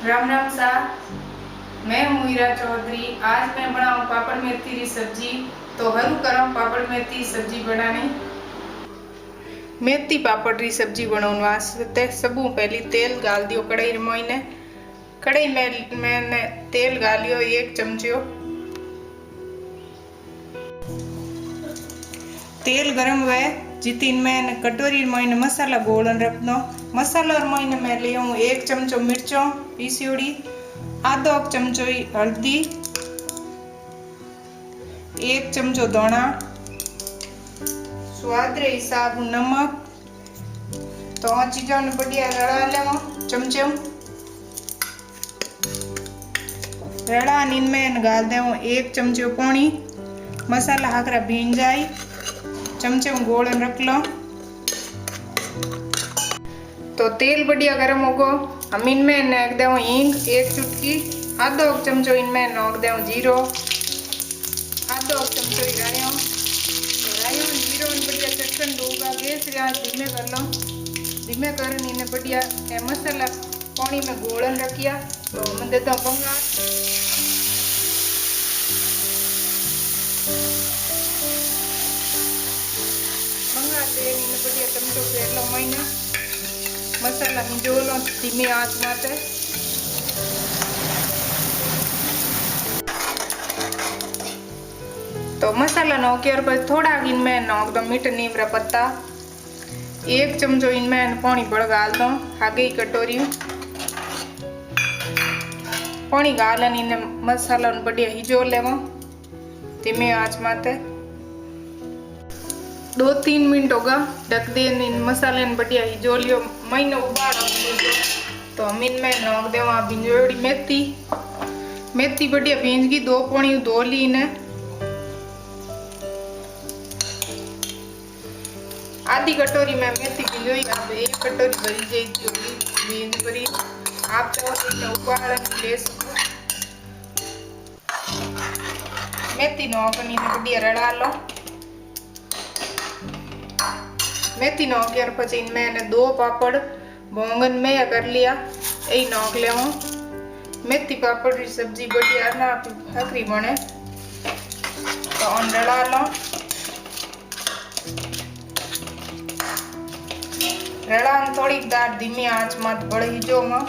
राम राम सा। मैं हूँ हीरा चौधरी। आज मैं बनाऊँ पापड़ मेथी की सब्जी। तो हरू करो पापड़ मेथी की सब्जी बनानी। मेथी पापड़ की सब्जी बनाने वास्ते सबू पहले तेल गाल दियो कढ़ाई में। कढ़ाई में मैंने तेल गालियो 1 चमचो। तेल गरम हुए जितिन मैंने कटोरी में मसाला गोलन रख दो। मसाला में मैं ले 1 चमचो मिर्चों पीसीड़ी, आधो चमचो हल्दी, 1 चमचो धोना, स्वाद रे हिसाब नमक। तो आ चीजों ने बढ़िया रला लेवा चमचे। रला इनमें गाल दे 1 चमचो पानी। मसाला हाकरा भीन जाए चमचे में गोलन रख लो। तो तेल बढ़िया गरम होगो। हम इनमें नाक दे हींग 1 चुटकी, आधो चमचो इनमें नाक दे जीरो, आधो चमचो रायो। रायो जीरो बढ़िया चटकन दूंगा। गैस धीमे कर लो। धीमे कर इन्हें बढ़िया मसाला पानी में गोलन रखिया। तो मैं देता हूँ बंगाल। दे बढ़िया टमाटो फेर लो मैंने मसाला मिजो लो धीमी आंच माते। तो मसाला नौकर पर थोड़ा इनमें नोक दो मीठ नीम पत्ता, 1 चमचो इनमें पानी बड़ गाल दो आगे ही कटोरी। पानी गालन इन्हें मसाला बढ़िया हिजो लेवा धीमी आंच माते। 2-3 मिनट होगा ढक दे। इन मसाले ने बढ़िया हिजो लियो मैंने उबाल। तो हम इनमें नोक देवा भिंजोड़ी मेथी। मेथी बढ़िया भींज गई 2 पानी धो ली इन्हें। आधी कटोरी में मेथी भिंजोई। अब 1 कटोरी भरी जाएगी होगी भींज भरी। आप चाहो तो इन्हें उबाल ले सको। मेथी नोकनी ने बढ़िया रला लो। मेथी नौकर पचे इनमें मैंने 2 पापड़ बैंगन में कर लिया यही नौक ले। मेथी पापड़ की सब्जी बढ़िया ना हकरी बने। तो ऑन रला लो। रला थोड़ी दार धीमी आंच मत बढ़ी जो में।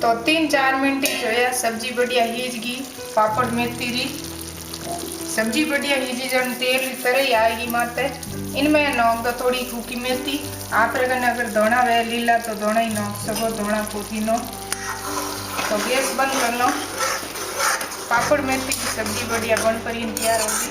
तो 3-4 मिनट जो सब्जी बढ़िया हिज गई। पापड़ मेथी री सब्जी बढ़िया हिजी जन तेल तरह आएगी माते। इनमें नोक दो थोड़ी सूखी मेथी। आप अगर धोना वे लीला तो धोना ही नोक सको, धोना पुदीनो। तो गैस बंद कर लो। पापड़ मेथी की सब्जी बढ़िया बन पर तैयार होगी।